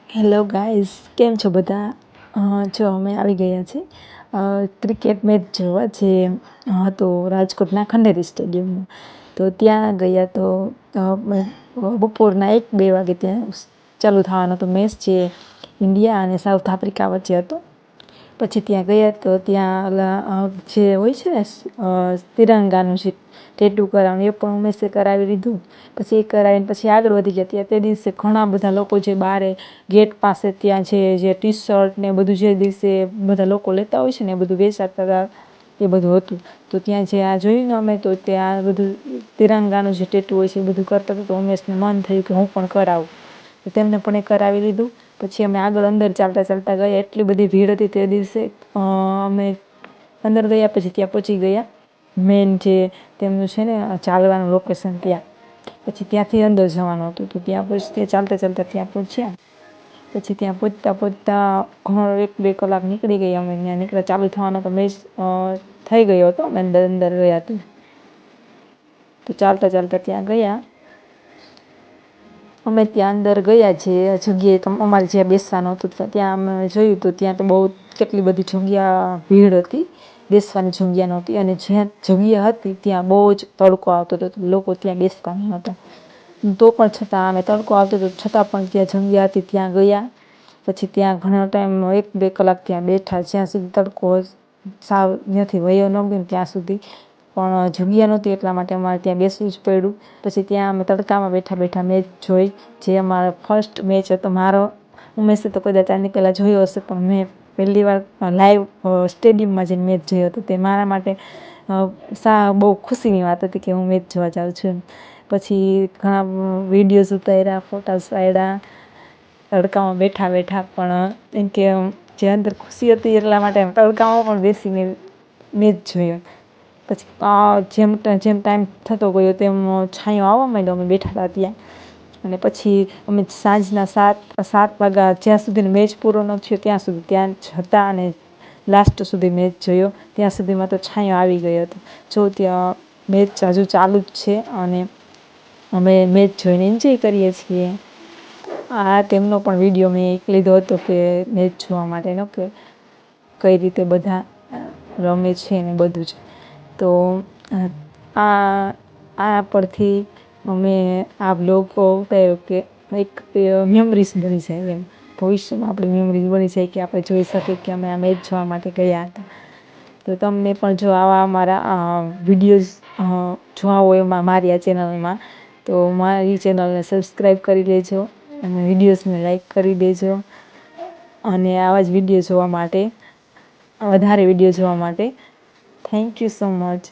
Hello guys, કેમ છો બધા? જો અમે આવી ગયા છે ક્રિકેટ મેચ જોવા, જે હતો રાજકોટના ખંડેરી સ્ટેડિયમમાં. તો ત્યાં ગયા તો બપોરના 1-2 વાગે ત્યાં ચાલુ થવાનો હતો મેચ, જે ઇન્ડિયા અને સાઉથ આફ્રિકા વચ્ચે હતો. પછી ત્યાં ગયા તો ત્યાં ઓલા જે હોય છે ને તિરંગાનું જે ટેટુ કરાવવાનું, એ પણ ઉમેશે કરાવી લીધું. પછી એ કરાવીને પછી આગળ વધી ગયા. ત્યાં તે દિવસે ઘણા બધા લોકો જે બહાર ગેટ પાસે ત્યાં જે ટી શર્ટ ને બધું જે દિવસે બધા લોકો લેતા હોય છે ને, એ બધું વેચાતા હતા, એ બધું હતું. તો ત્યાં જે આ જોયું ને અમે, તો ત્યાં બધું તિરંગાનું જે ટેટુ હોય છે એ બધું કરતા હતા. તો ઉમેશને મન થયું કે હું પણ કરાવું, તો તેમને પણ એ કરાવી લીધું. પછી અમે આગળ અંદર ચાલતા ચાલતા ગયા. એટલી બધી ભીડ હતી તે દિવસે. અમે અંદર ગયા, પછી ત્યાં પહોંચી ગયા મેન જે તેમનું છે ને ચાલવાનું લોકેશન ત્યાં. પછી ત્યાંથી અંદર જવાનું હતું, તો ત્યાં પછી ચાલતા ચાલતા ત્યાં પહોંચ્યા. પછી ત્યાં પહોંચતા ઘણો 1-2 કલાક નીકળી ગઈ. અમે ત્યાં નીકળ્યા, ચાલુ થવાનો તો મેચ થઈ ગયો હતો. અમે અંદર ગયા તો ચાલતા ચાલતા ત્યાં ગયા. અમે ત્યાં અંદર ગયા, જે જગ્યાએ તો અમારે જ્યાં બેસવાનું હતું ત્યાં અમે જોયું તો ત્યાં તો બહુ કેટલી બધી જગ્યા ભીડ હતી, બેસવાની જગ્યા નહોતી. અને જ્યાં જગ્યા હતી ત્યાં બહુ જ તડકો આવતો હતો, લોકો ત્યાં બેસતા ન હતા. તો પણ છતાં અમે તડકો આવતો હતો છતાં પણ ત્યાં જગ્યા હતી ત્યાં ગયા. પછી ત્યાં ઘણો ટાઈમ 1-2 કલાક ત્યાં બેઠા, જ્યાં સુધી તડકો સાવ ત્યાંથી વયો ન ગયો ને ત્યાં સુધી. પણ જગ્યા નહોતી એટલા માટે અમારે ત્યાં બેસવું જ પડ્યું. પછી ત્યાં અમે તડકામાં બેઠા બેઠા મેચ જોઈ, જે અમારો ફર્સ્ટ મેચ હતો મારો. ઉમેશે તો કદાચ આની પહેલાં જોયો હશે, પણ મેં પહેલી વાર લાઈવ સ્ટેડિયમમાં જઈને મેચ જોયો હતો. તે મારા માટે બહુ ખુશીની વાત હતી કે હું મેચ જોવા જાઉં છું. પછી ઘણા વિડીયોઝ ઉતાર્યા, ફોટાસ પાડ્યા તડકામાં બેઠા બેઠા. પણ એમ કે જે અંદર ખુશી હતી એટલા માટે તડકામાં પણ બેસીને મેચ જોયો. પછી જેમ ટાઈમ થતો ગયો તેમ છાંયો આવવા માંડ્યો, અમે બેઠા હતા ત્યાં. અને પછી અમે સાંજના 7 વાગ્યા, જ્યાં સુધી મેચ પૂરો ન થયો ત્યાં સુધી ત્યાં જ હતા. અને લાસ્ટ સુધી મેચ જોયો, ત્યાં સુધીમાં તો છાંયો આવી ગયો હતો. જો ત્યાં મેચ હજુ ચાલુ જ છે અને અમે મેચ જોઈને એન્જોય કરીએ છીએ. આ તેમનો પણ વિડીયો મેં એક લીધો હતો કે મેચ જોવા માટેનો, કે કઈ રીતે બધા રમે છે ને બધું જ. તો આ પરથી અમે આ બ્લોગ ઉતાર્યો કે એક મેમરીઝ બની જાય એમ. ભવિષ્યમાં આપણી મેમરીઝ બની જાય કે આપણે જોઈ શકીએ કે અમે આ મેચ જોવા માટે ગયા હતા. તો તમને પણ જો આવા અમારા વિડીયોઝ જોવા હોય મારી આ ચેનલમાં, તો મારી ચેનલને સબસ્ક્રાઈબ કરી લેજો અને વિડીયોઝને લાઈક કરી દેજો. અને આવા જ વિડીયો જોવા માટે, વધારે વિડીયો જોવા માટે થેન્ક યુ સો મચ.